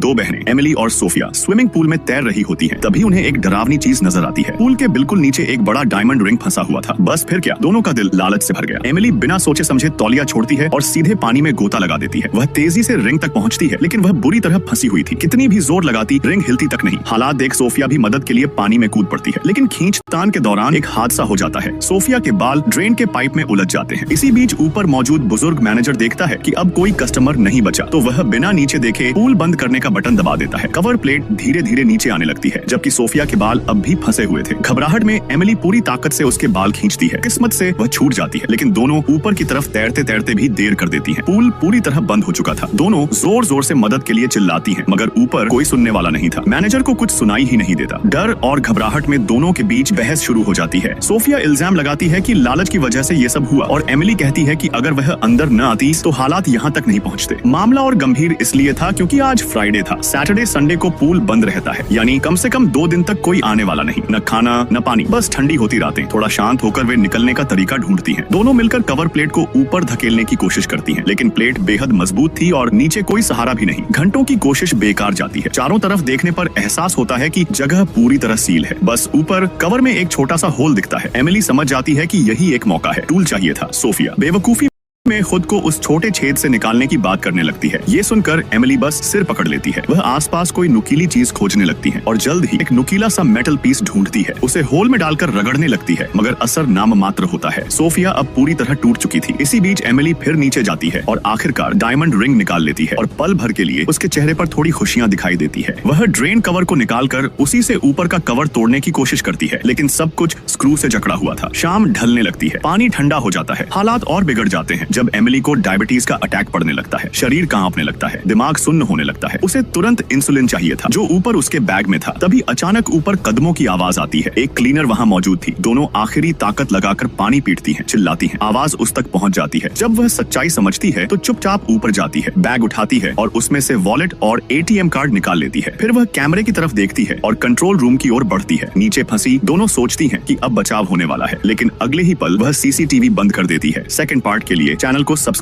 दो बहनें एमिली और सोफिया स्विमिंग पूल में तैर रही होती हैं। तभी उन्हें एक डरावनी चीज नजर आती है। पूल के बिल्कुल नीचे एक बड़ा डायमंड रिंग फंसा हुआ था। बस फिर क्या, दोनों का दिल लालच से भर गया। एमिली बिना सोचे समझे तौलिया छोड़ती है और सीधे पानी में गोता लगा देती है। वह तेजी से रिंग तक पहुंचती है, लेकिन वह बुरी तरह फंसी हुई थी। कितनी भी जोर लगाती, रिंग हिलती तक नहीं। हालात देख सोफिया भी मदद के लिए पानी में कूद पड़ती है, लेकिन खींचतान के दौरान एक हादसा हो जाता है। सोफिया के बाल ड्रेन के पाइप में उलझ जाते हैं। इसी बीच ऊपर मौजूद बुजुर्ग मैनेजर देखता है कि अब कोई कस्टमर नहीं बचा, तो वह बिना नीचे देखे पूल बंद करने का बटन दबा देता है। कवर प्लेट धीरे धीरे नीचे आने लगती है, जबकि सोफिया के बाल अब भी फंसे हुए थे। घबराहट में एमिली पूरी ताकत से उसके बाल खींचती है। किस्मत से वह छूट जाती है, लेकिन दोनों ऊपर की तरफ तैरते तैरते भी देर कर देती हैं। पूल पूरी तरह बंद हो चुका था। दोनों जोर जोर से मदद के लिए चिल्लाती हैं, मगर ऊपर कोई सुनने वाला नहीं था। मैनेजर को कुछ सुनाई ही नहीं देता। डर और घबराहट में दोनों के बीच बहस शुरू हो जाती है। सोफिया इल्जाम लगाती है कि लालच की वजह से ये सब हुआ, और एमिली कहती है कि अगर वह अंदर न आती तो हालात यहाँ तक नहीं पहुँचते। मामला और गंभीर इसलिए था क्योंकि आज फ्राइडे था। सैटरडे संडे को पूल बंद रहता है, यानी कम से कम 2 दिन तक कोई आने वाला नहीं। न खाना न पानी, बस ठंडी होती रातें। थोड़ा शांत होकर वे निकलने का तरीका ढूंढती हैं। दोनों मिलकर कवर प्लेट को ऊपर धकेलने की कोशिश करती हैं, लेकिन प्लेट बेहद मजबूत थी और नीचे कोई सहारा भी नहीं। घंटों की कोशिश बेकार जाती है। चारों तरफ देखने पर एहसास होता है कि जगह पूरी तरह सील है। बस ऊपर कवर में एक छोटा सा होल दिखता है। एमिली समझ जाती है कि यही एक मौका है। टूल चाहिए था। सोफिया बेवकूफी में खुद को उस छोटे छेद से निकालने की बात करने लगती है। ये सुनकर एमिली बस सिर पकड़ लेती है। वह आसपास कोई नुकीली चीज खोजने लगती है और जल्द ही एक नुकीला सा मेटल पीस ढूंढती है। उसे होल में डालकर रगड़ने लगती है, मगर असर नाम मात्र होता है। सोफिया अब पूरी तरह टूट चुकी थी। इसी बीच एमिली फिर नीचे जाती है और आखिरकार डायमंड रिंग निकाल लेती है, और पल भर के लिए उसके चेहरे पर थोड़ी खुशियां दिखाई देती है। वह ड्रेन कवर को निकालकर उसी से ऊपर का कवर तोड़ने की कोशिश करती है, लेकिन सब कुछ स्क्रू से जकड़ा हुआ था। शाम ढलने लगती है। पानी ठंडा हो जाता है। हालात और बिगड़ जाते हैं जब एमिली को डायबिटीज का अटैक पड़ने लगता है। शरीर कांपने लगता है, दिमाग सुन्न होने लगता है। उसे तुरंत इंसुलिन चाहिए था, जो ऊपर उसके बैग में था। तभी अचानक ऊपर कदमों की आवाज आती है। एक क्लीनर वहां मौजूद थी। दोनों आखिरी ताकत लगाकर पानी पीटती हैं, चिल्लाती हैं। आवाज उस तक पहुंच जाती है। जब वह सच्चाई समझती है तो चुपचाप ऊपर जाती है, बैग उठाती है और उसमें से वॉलेट और एटीएम कार्ड निकाल लेती है। फिर वह कैमरे की तरफ देखती है और कंट्रोल रूम की ओर बढ़ती है। नीचे फंसी दोनों सोचती हैं कि अब बचाव होने वाला है, लेकिन अगले ही पल वह सीसीटीवी बंद कर देती है। सेकंड पार्ट के लिए चैनल को सब्सक्राइब